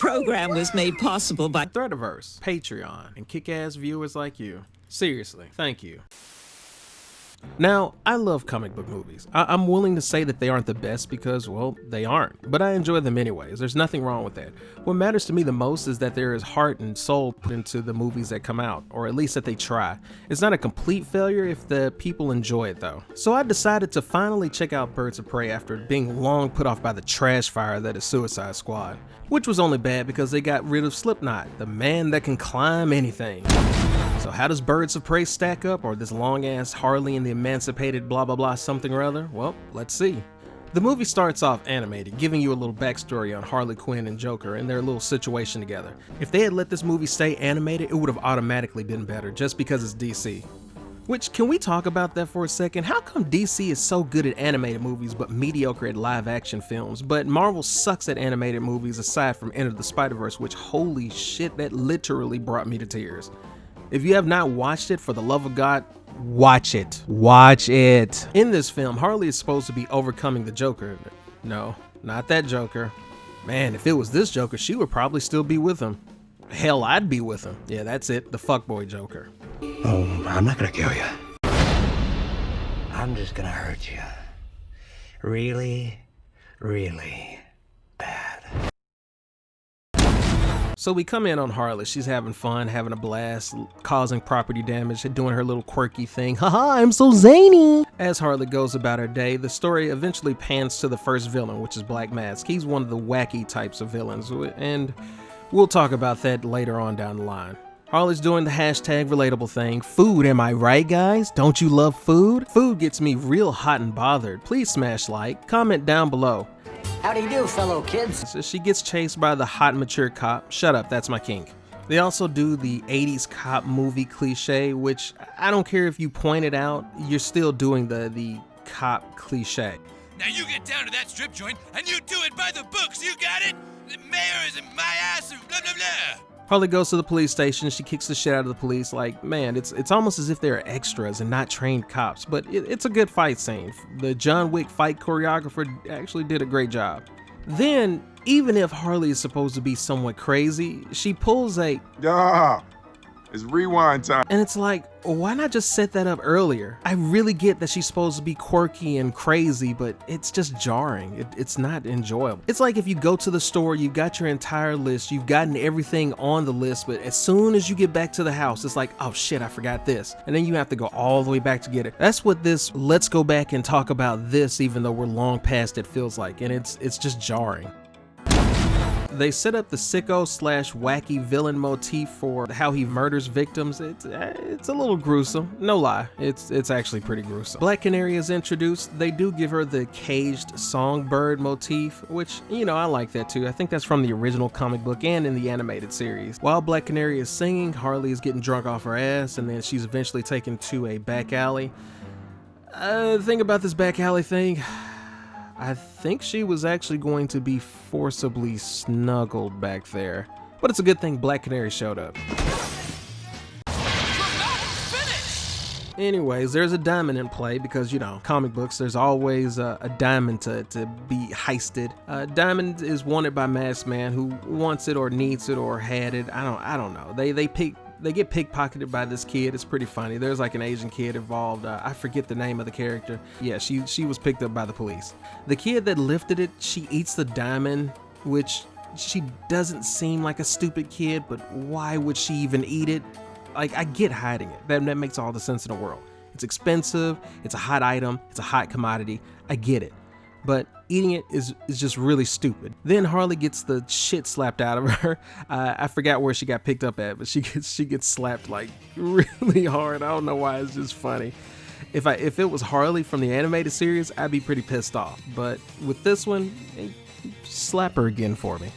program was made possible by Threadiverse, Patreon, and kick-ass viewers like you. Seriously, thank you. Now, I love comic book movies. I'm willing to say that they aren't the best because, well, they aren't. But I enjoy them anyways. There's nothing wrong with that. What matters to me the most is that there is heart and soul put into the movies that come out, or at least that they try. It's not a complete failure if the people enjoy it though. So I decided to finally check out Birds of Prey after being long put off by the trash fire that is Suicide Squad. Which was only bad because they got rid of Slipknot, the man that can climb anything. So how does Birds of Prey stack up, or this long-ass Harley and the Emancipated blah blah blah something or other? Well, let's see. The movie starts off animated, giving you a little backstory on Harley Quinn and Joker and their little situation together. If they had let this movie stay animated, it would have automatically been better, just because it's DC. Which, can we talk about that for a second? How come DC is so good at animated movies but mediocre at live action films, but Marvel sucks at animated movies aside from Into the Spider-Verse, which holy shit, that literally brought me to tears. If you have not watched it, for the love of God, watch it. Watch it. In this film, Harley is supposed to be overcoming the Joker. No, not that Joker. Man, if it was this Joker, she would probably still be with him. Hell, I'd be with him. Yeah, that's it, the fuckboy Joker. Oh, I'm not gonna kill you. I'm just gonna hurt you. Really, really bad. So we come in on Harley. She's having fun, having a blast, causing property damage, doing her little quirky thing. Haha, I'm so zany! As Harley goes about her day, the story eventually pans to the first villain, which is Black Mask. He's one of the wacky types of villains, and we'll talk about that later on down the line. Harley's doing the hashtag relatable thing. Food, am I right, guys? Don't you love food? Food gets me real hot and bothered. Please smash like, comment down below. How do you do, fellow kids? So she gets chased by the hot mature cop. Shut up, that's my kink. They also do the 80s cop movie cliche, which I don't care if you point it out, you're still doing the cop cliche. Now you get down to that strip joint and you do it by the books, you got it? The mayor is in my ass and blah blah blah. Harley goes to the police station. She kicks the shit out of the police. Like, man, it's almost as if they're extras and not trained cops, but it's a good fight scene. The John Wick fight choreographer actually did a great job. Then, even if Harley is supposed to be somewhat crazy, she pulls a it's rewind time. And it's like, why not just set that up earlier? I really get that she's supposed to be quirky and crazy, but it's just jarring. It's not enjoyable. It's like if you go to the store, you've got your entire list, you've gotten everything on the list, but as soon as you get back to the house, it's like, oh shit, I forgot this. And then you have to go all the way back to get it. That's what this let's go back and talk about this even though we're long past it feels like, and it's just jarring. They set up the sicko / wacky villain motif for how he murders victims. It's a little gruesome, no lie. It's actually pretty gruesome. Black Canary is introduced. They do give her the caged songbird motif, which, you know, I like that too. I think that's from the original comic book and in the animated series. While Black Canary is singing, Harley is getting drunk off her ass, and then she's eventually taken to a back alley. The thing about this back alley thing, I think she was actually going to be forcibly snuggled back there. But it's a good thing Black Canary showed up. Anyways, there's a diamond in play because, you know, comic books, there's always a diamond to be heisted. Diamond is wanted by Masked Man who wants it or needs it or had it. I don't know. They get pickpocketed by this kid. It's pretty funny. There's like an Asian kid involved. I forget the name of the character. Yeah, she was picked up by the police. The kid that lifted it, she eats the diamond, which she doesn't seem like a stupid kid, but why would she even eat it? Like, I get hiding it. That makes all the sense in the world. It's expensive. It's a hot item. It's a hot commodity. I get it. But eating it is just really stupid. Then Harley gets the shit slapped out of her. I forgot where she got picked up at, but she gets slapped like really hard. I don't know why, it's just funny. If it was Harley from the animated series, I'd be pretty pissed off. But with this one, slap her again for me.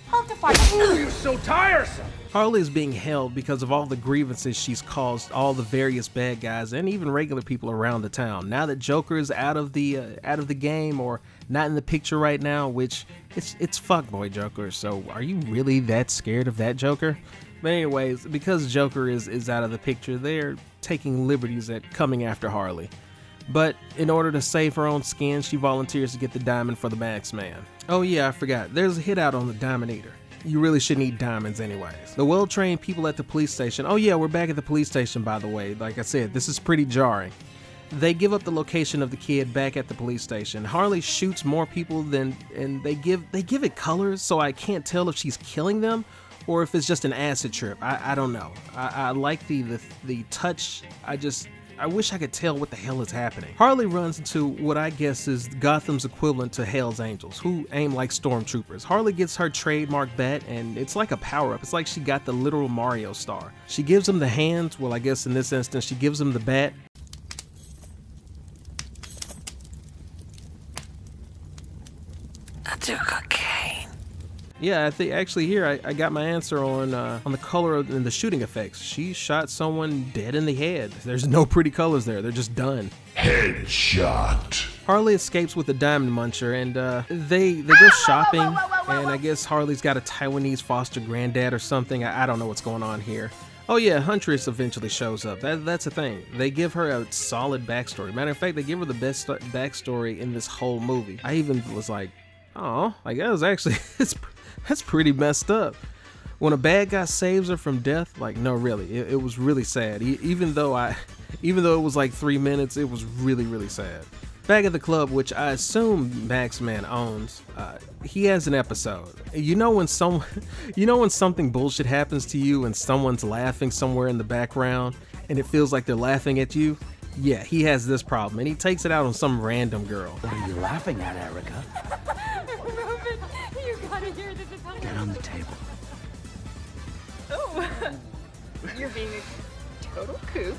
You're so tiresome. Harley is being held because of all the grievances she's caused all the various bad guys and even regular people around the town. Now that Joker is out of the game or not in the picture right now, which it's fuckboy Joker. So are you really that scared of that Joker? But anyways, because Joker is out of the picture, they're taking liberties at coming after Harley. But in order to save her own skin, she volunteers to get the diamond for the Masked Man. Oh yeah, I forgot. There's a hit out on the Diamond Eater. you really shouldn't eat diamonds anyways. The well-trained people at the police station, oh yeah, we're back at the police station by the way, like I said, this is pretty jarring. They give up the location of the kid back at the police station. Harley shoots more people and they give it colors, so I can't tell if she's killing them or if it's just an acid trip. I don't know. I like the touch. I wish I could tell what the hell is happening. Harley runs into what I guess is Gotham's equivalent to Hell's Angels, who aim like stormtroopers. Harley gets her trademark bat, and it's like a power-up. It's like she got the literal Mario star. She gives him the hands, well I guess in this instance she gives him the bat. I do cocaine. Yeah, I think actually here I got my answer on the color and the shooting effects. She shot someone dead in the head. There's no pretty colors there. They're just done. Headshot. Harley escapes with the diamond muncher, and they go shopping. And I guess Harley's got a Taiwanese foster granddad or something. I don't know what's going on here. Oh yeah, Huntress eventually shows up. That's a thing. They give her a solid backstory. Matter of fact, they give her the best backstory in this whole movie. I even was like, oh, like that was actually that's pretty messed up. When a bad guy saves her from death, like no, really, it was really sad. Even though it was like 3 minutes, it was really sad. Back at the club, which I assume Max Man owns, he has an episode. You know when something bullshit happens to you and someone's laughing somewhere in the background and it feels like they're laughing at you? Yeah, he has this problem, and he takes it out on some random girl. What are you laughing at, Erica? Reuben, you gotta hear this. It's Get on the table. Oh, you're being a total kook.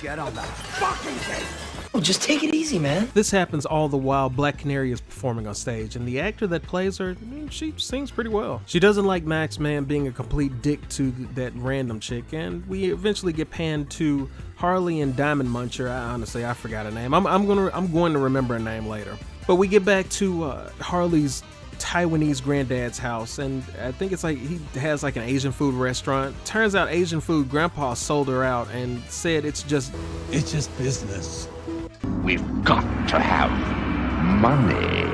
Get on the fucking table. Oh, just take it easy, man. This happens all the while Black Canary is performing on stage, and the actor that plays her, she sings pretty well. She doesn't like Max Man being a complete dick to that random chick, and we eventually get panned to Harley and Diamond Muncher. Honestly, I forgot her name. I'm going to remember her name later. But we get back to Harley's Taiwanese granddad's house, and I think it's like he has like an Asian food restaurant. Turns out Asian food, Grandpa sold her out and said it's just business. We've got to have money.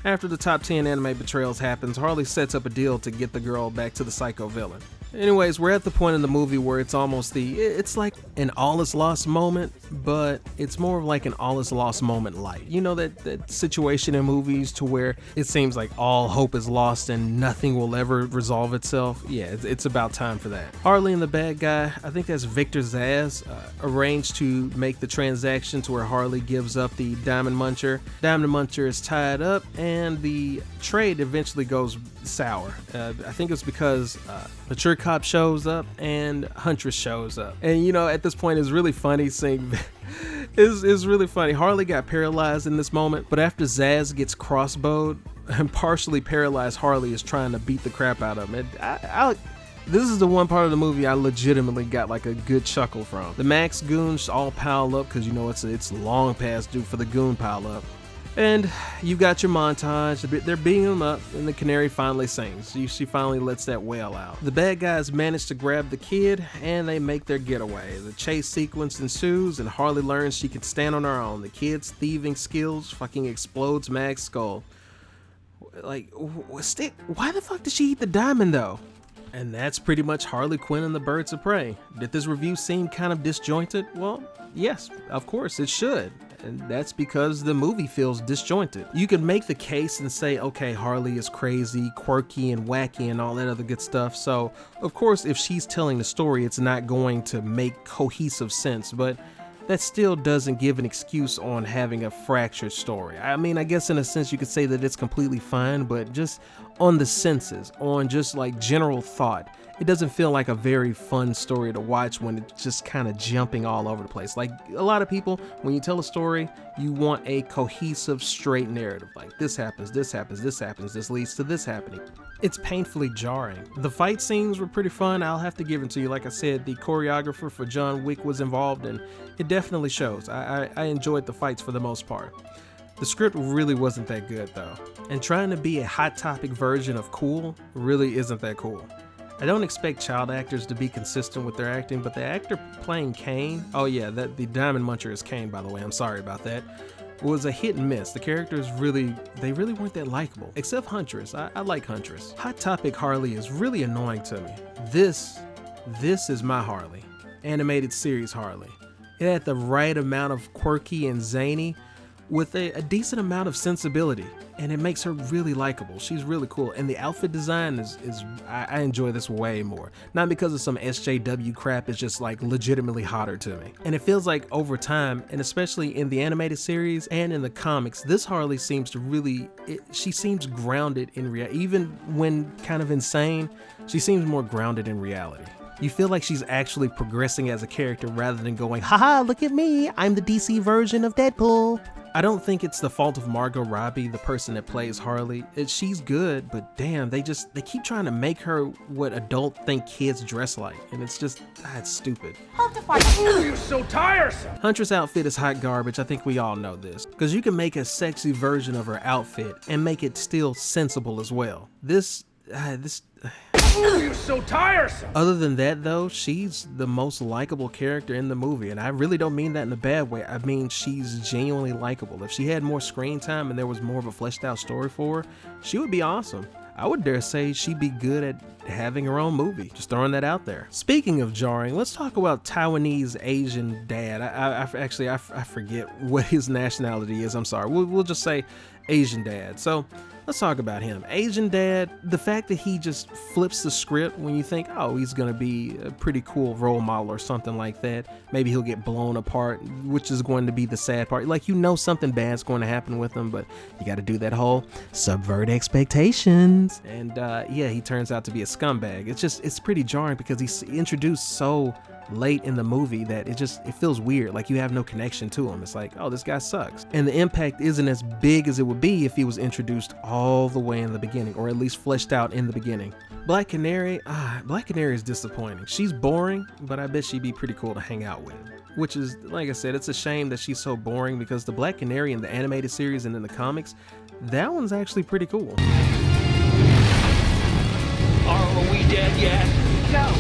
After the top 10 anime betrayals happens, Harley sets up a deal to get the girl back to the psycho villain. Anyways, we're at the point in the movie where it's almost it's like an all is lost moment, but it's more of like an all is lost moment light. You know that situation in movies to where it seems like all hope is lost and nothing will ever resolve itself? Yeah, it's about time for that. Harley and the bad guy, I think that's Victor Zsasz, arranged to make the transaction to where Harley gives up the Diamond Muncher. Diamond Muncher is tied up and the trade eventually goes sour. I think it's because Mature Cop shows up and Huntress shows up. And you know, at this point it's really funny seeing it's really funny. Harley got paralyzed in this moment, but after Zsasz gets crossbowed and partially paralyzed, Harley is trying to beat the crap out of him. This is the one part of the movie I legitimately got like a good chuckle from. The Max goons all pile up because you know it's long past due for the goon pile up. And you got your montage, they're beating him up, and the Canary finally sings. She finally lets that wail out. The bad guys manage to grab the kid, and they make their getaway. The chase sequence ensues, and Harley learns she can stand on her own. The kid's thieving skills fucking explodes Mag's skull. Like, why the fuck did she eat the diamond though? And that's pretty much Harley Quinn and the Birds of Prey. Did this review seem kind of disjointed? Well, yes, of course it should. And that's because the movie feels disjointed. You can make the case and say, okay, Harley is crazy, quirky, and wacky, and all that other good stuff. So, of course, if she's telling the story, it's not going to make cohesive sense, but that still doesn't give an excuse on having a fractured story. I mean, I guess in a sense you could say that it's completely fine, but just on the senses, on just like general thought, it doesn't feel like a very fun story to watch when it's just kind of jumping all over the place. Like a lot of people, when you tell a story, you want a cohesive, straight narrative. Like this happens, this happens, this happens, this leads to this happening. It's painfully jarring. The fight scenes were pretty fun. I'll have to give it to you. Like I said, the choreographer for John Wick was involved, and it definitely shows. I enjoyed the fights for the most part. The script really wasn't that good though. And trying to be a Hot Topic version of cool really isn't that cool. I don't expect child actors to be consistent with their acting, but the actor playing Kane, oh yeah, the Diamond Muncher is Kane, by the way, I'm sorry about that. was a hit and miss. The characters really weren't that likable, except Huntress. I like Huntress. Hot Topic Harley is really annoying to me. This is my Harley. Animated series Harley. It had the right amount of quirky and zany with a decent amount of sensibility, and it makes her really likable. She's really cool, and the outfit design is I enjoy this way more. Not because of some SJW crap, it's just like legitimately hotter to me. And it feels like over time, and especially in the animated series and in the comics, this Harley seems to really, she seems grounded in reality. Even when kind of insane, she seems more grounded in reality. You feel like she's actually progressing as a character rather than going, haha, look at me, I'm the DC version of Deadpool. I don't think it's the fault of Margot Robbie, the person that plays Harley. She's good, but damn, they keep trying to make her what adults think kids dress like, and it's just, it's stupid. You're so tiresome. Huntress Outfit is hot garbage. I think we all know this, because you can make a sexy version of her outfit and make it still sensible as well. You're so tiresome. Other than that though, she's the most likable character in the movie, and I really don't mean that in a bad way. I mean she's genuinely likable. If she had more screen time and there was more of a fleshed out story for her, she would be awesome. I would dare say she'd be good at having her own movie. Just throwing that out there. Speaking of jarring, let's talk about Taiwanese Asian dad. I forget what his nationality is. I'm sorry. We'll just say Asian dad. So let's talk about him. Asian dad, the fact that he just flips the script when you think, oh, he's gonna be a pretty cool role model or something like that. Maybe he'll get blown apart, which is going to be the sad part. Like, you know something bad's going to happen with him, but you gotta do that whole subvert expectations. And yeah, he turns out to be a scumbag. It's pretty jarring because he's introduced so late in the movie that it feels weird, like you have no connection to him. It's like, oh, this guy sucks. And the impact isn't as big as it would be if he was introduced all the way in the beginning, or at least fleshed out in the beginning. Black Canary is disappointing. She's boring, but I bet she'd be pretty cool to hang out with. Which is, like I said, it's a shame that she's so boring, because the Black Canary in the animated series and in the comics, that one's actually pretty cool. Are we dead yet? No.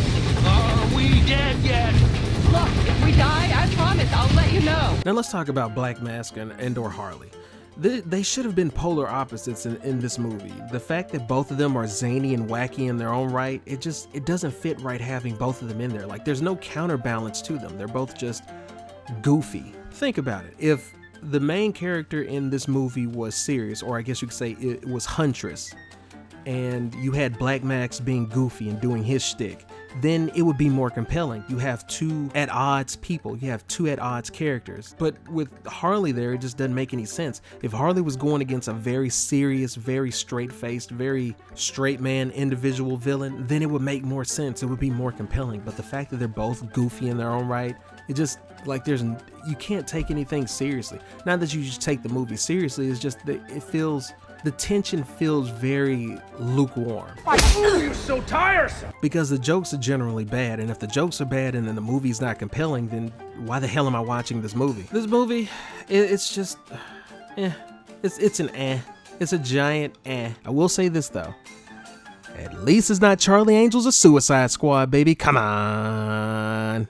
Are we dead yet? Look, if we die, I promise I'll let you know. Now let's talk about Black Mask and or Harley. They should have been polar opposites in this movie. The fact that both of them are zany and wacky in their own right, it doesn't fit right having both of them in there. Like, there's no counterbalance to them. They're both just goofy. Think about it. If the main character in this movie was serious, or I guess you could say it was Huntress, and you had Black Max being goofy and doing his shtick, then it would be more compelling. You have two at odds people, you have two at odds characters. But with Harley there, it just doesn't make any sense. If Harley was going against a very serious, very straight-faced, very straight man individual villain, then it would make more sense, it would be more compelling. But the fact that they're both goofy in their own right, it just, like, you can't take anything seriously. Not that you just take the movie seriously, it's just that the tension feels very lukewarm. You're so tiresome. Because the jokes are generally bad, and if the jokes are bad and then the movie's not compelling, then why the hell am I watching this movie? This movie, it's just, it's an eh. It's a giant eh. I will say this though, at least it's not Charlie Angels or Suicide Squad, baby. Come on.